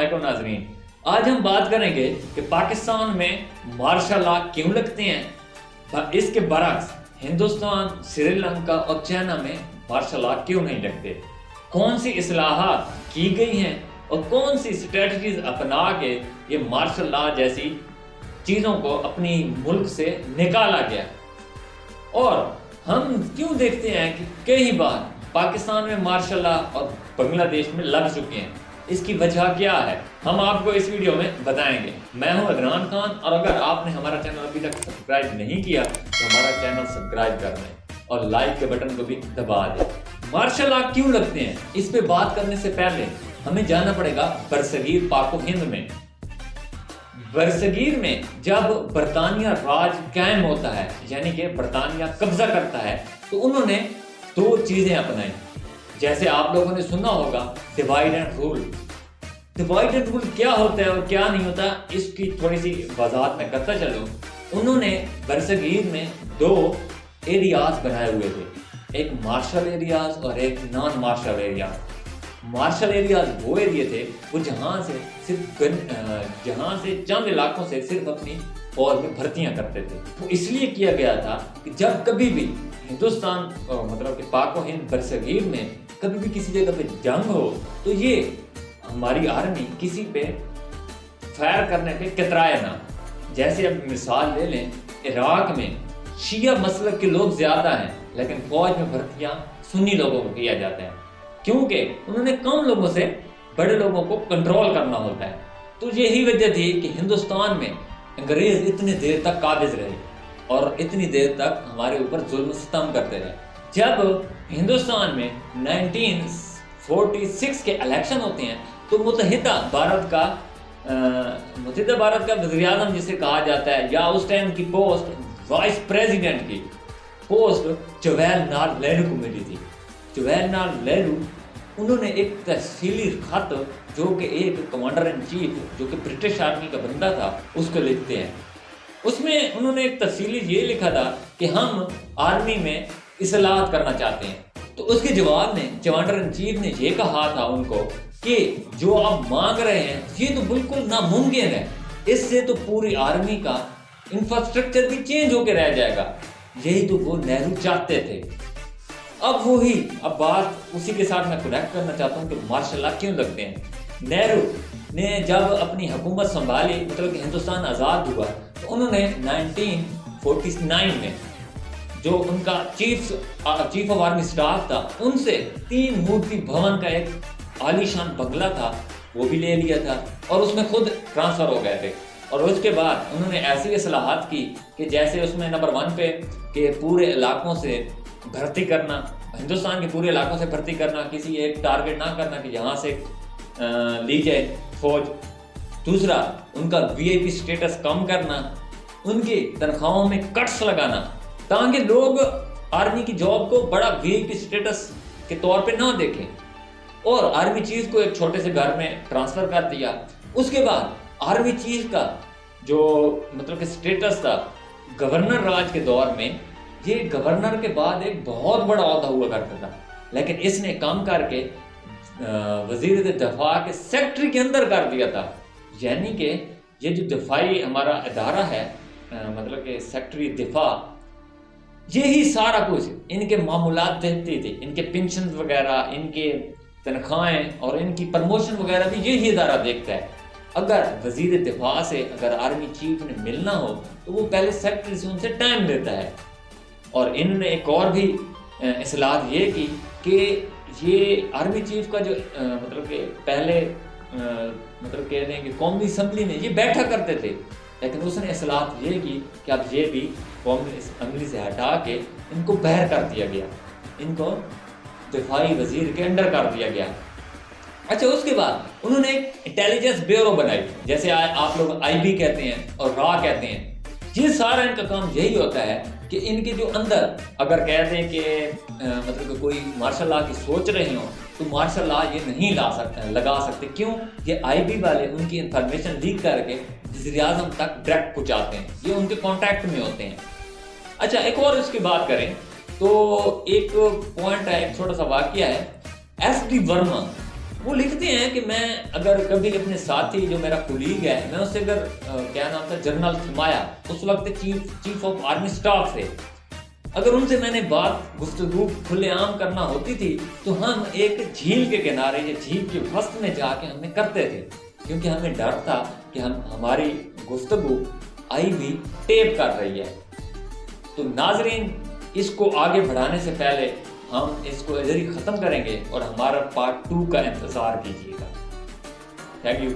علیکم ناظرین، آج ہم بات کریں گے کہ پاکستان میں مارشل لا کیوں لگتے ہیں، اس کے برعکس ہندوستان، سری لنکا اور چائنا میں مارشل لا کیوں نہیں لگتے، کون سی اصلاحات کی گئی ہیں اور کون سی اسٹریٹجیز اپنا کے یہ مارشل لا جیسی چیزوں کو اپنی ملک سے نکالا گیا، اور ہم کیوں دیکھتے ہیں کہ کئی بار پاکستان میں مارشل لا اور بنگلہ دیش میں لگ چکے ہیں، اس کی وجہ کیا ہے، ہم آپ کو اس ویڈیو میں بتائیں گے۔ میں ہوں عدنان خان، اور اگر آپ نے ہمارا چینل ابھی تک سبسکرائب نہیں کیا تو ہمارا چینل سبسکرائب کر دیں اور لائک کے بٹن کو بھی دبا دیں۔ مارشل لا کیوں لگتے ہیں، اس پہ بات کرنے سے پہلے ہمیں جانا پڑے گا برصغیر پاک و ہند میں۔ برصغیر میں جب برطانیہ راج قائم ہوتا ہے، یعنی کہ برطانیہ قبضہ کرتا ہے، تو انہوں نے دو چیزیں اپنائی، جیسے آپ لوگوں نے سنا ہوگا divide and rule. Divide and rule کیا ہوتا ہے اور کیا نہیں ہوتا، اس کی تھوڑی سی وضاحت میں کرتا چلوں۔ انہوں نے برصغیر میں دو ایریاز بنائے ہوئے تھے، ایک مارشل ایریاز اور ایک non martial areas. Martial areas وہ ایریا تھے وہ جہاں سے چند علاقوں سے صرف اپنی فوج میں بھرتیاں کرتے تھے۔ وہ اس لیے کیا گیا تھا کہ جب کبھی بھی ہندوستان مطلب کہ پاک و ہند برصغیر میں کبھی بھی کسی جگہ پہ جنگ ہو تو یہ ہماری آرمی کسی پہ فائر کرنے پہ کترائے نہ۔ جیسے اب مثال لے لیں، عراق میں شیعہ مسلک کے لوگ زیادہ ہیں لیکن فوج میں بھرتیاں سنی لوگوں کو کیا جاتا ہے، کیونکہ انہوں نے کم لوگوں سے بڑے لوگوں کو کنٹرول کرنا ہوتا ہے۔ تو یہی وجہ تھی کہ ہندوستان میں انگریز اتنی دیر تک قابض رہے اور اتنی دیر تک ہمارے اوپر ظلم ستم کرتے رہے۔ جب ہندوستان میں 1946 کے الیکشن ہوتے ہیں تو متحدہ بھارت کا وزیر اعظم جسے کہا جاتا ہے، یا اس ٹائم کی پوسٹ وائس پریزیڈنٹ کی پوسٹ جواہر لال نہرو کو ملی تھی۔ جواہر لال نہرو انہوں نے ایک تفصیلی خط جو کہ ایک کمانڈر ان چیف جو کہ برٹش آرمی کا بندہ تھا اس کو لکھتے ہیں۔ اس میں انہوں نے ایک تفصیلی یہ لکھا تھا کہ ہم آرمی میں اصلاحات کرنا چاہتے ہیں۔ تو اس کے جواب میں کمانڈر ان چیف نے یہ کہا تھا ان کو کہ جو آپ مانگ رہے ہیں یہ تو بالکل ناممکن ہے، اس سے تو پوری آرمی کا انفراسٹرکچر بھی چینج ہو کے رہ جائے گا۔ یہی تو وہ نہرو چاہتے تھے۔ اب بات اسی کے ساتھ میں کنیکٹ کرنا چاہتا ہوں کہ مارشل لا کیوں لگتے ہیں۔ نہرو نے جب اپنی حکومت سنبھالی، مطلب کہ ہندوستان آزاد ہوا، تو انہوں نے 1949 میں جو ان کا چیف آف آرمی سٹاف تھا ان سے 3 مورتی بھون کا ایک عالی شان بنگلہ تھا وہ بھی لے لیا تھا اور اس میں خود ٹرانسفر ہو گئے تھے۔ اور اس کے بعد انہوں نے ایسی اصلاحات کی کہ جیسے اس میں نمبر 1 پہ کہ پورے علاقوں سے بھرتی کرنا، ہندوستان کے پورے علاقوں سے بھرتی کرنا، کسی ایک ٹارگٹ نہ کرنا کہ یہاں سے لی جائے فوج۔ دوسرا، ان کا VIP سٹیٹس کم کرنا، ان کی تنخواہوں میں کٹس لگانا تاکہ لوگ آرمی کی جاب کو بڑا VIP سٹیٹس کے طور پہ نہ دیکھیں، اور آرمی چیف کو ایک چھوٹے سے گھر میں ٹرانسفر کر دیا۔ اس کے بعد آرمی چیف کا جو مطلب کہ سٹیٹس تھا گورنر راج کے دور میں، یہ گورنر کے بعد ایک بہت بڑا عہدہ ہوا کرتا تھا، لیکن اس نے کام کر کے وزیر دفاع کے سیکٹری کے اندر کر دیا تھا۔ یعنی کہ یہ جو دفاعی ہمارا ادارہ ہے، مطلب کہ سیکٹری دفاع، یہی سارا کچھ ان کے معاملات دیکھتی تھی، ان کے پینشن وغیرہ، ان کے تنخواہیں اور ان کی پرموشن وغیرہ بھی یہی ادارہ دیکھتا ہے۔ اگر وزیر دفاع سے اگر آرمی چیف نے ملنا ہو تو وہ پہلے سیکٹری سے ان سے ٹائم لیتا ہے۔ اور انہوں نے ایک اور بھی اصلاحات یہ کی کہ یہ آرمی چیف کا جو مطلب کہ پہلے مطلب کہہ رہے ہیں کہ قومی اسمبلی میں یہ بیٹھا کرتے تھے، لیکن اس نے اصلاحات یہ کی کہ اب یہ بھی قومی اسمبلی سے ہٹا کے ان کو باہر کر دیا گیا، ان کو دفاعی وزیر کے انڈر کر دیا گیا۔ اچھا، اس کے بعد انہوں نے ایک انٹیلیجنس بیورو بنائی، جیسے آپ لوگ IB کہتے ہیں اور را کہتے ہیں۔ یہ سارا ان کا کام یہی ہوتا ہے کہ ان کے جو اندر اگر کہتے ہیں کہ مطلب کہ کوئی مارشل لا کی سوچ رہے ہوں تو مارشل لا یہ نہیں لگا سکتے، کیوں؟ یہ IB والے ان کی انفارمیشن لیک کر کے وزیر اعظم تک ڈائریکٹ پہنچاتے ہیں، یہ ان کے کانٹیکٹ میں ہوتے ہیں۔ اچھا، ایک اور اس کی بات کریں تو ایک پوائنٹ ہے، ایک چھوٹا سا واقعہ ہے۔ S.D. ورما وہ لکھتے ہیں کہ میں اگر کبھی اپنے ساتھی جو میرا کولیگ ہے، میں اس سے اگر کیا نام تھا، جنرل تھمایا، اس وقت چیف آف آرمی اسٹاف تھے، اگر ان سے میں نے بات گفتگو کھلے عام کرنا ہوتی تھی تو ہم ایک جھیل کے کنارے یا جھیل کے وسط میں جا کے ہمیں کرتے تھے، کیونکہ ہمیں ڈر تھا کہ ہماری گفتگو آئی بھی ٹیپ کر رہی ہے۔ تو ناظرین، اس کو آگے بڑھانے سے پہلے ہم اس کو ادھر ہی ختم کریں گے اور ہمارا پارٹ 2 کا انتظار کیجیے گا۔ Thank you.